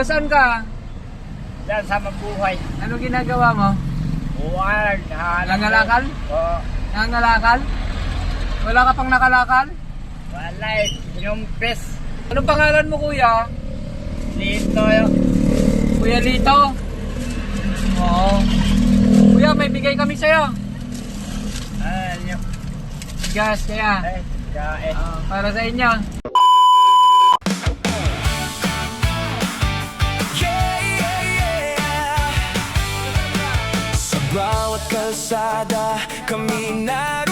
Taga saan ka? Diyan sa mabuhay. Ano ginagawa mo? Buwan. Nangalakal? Oo. Nangangalakal? Wala ka pang nakalakal? Wala eh. Inumpis. Anong pangalan mo, kuya? Dito. Kuya Lito? Oo. Kuya, may bigay kami sa'yo. Ano? Gas, kaya. Kain. Para sa inyo. Sa bawat kalsada kami nag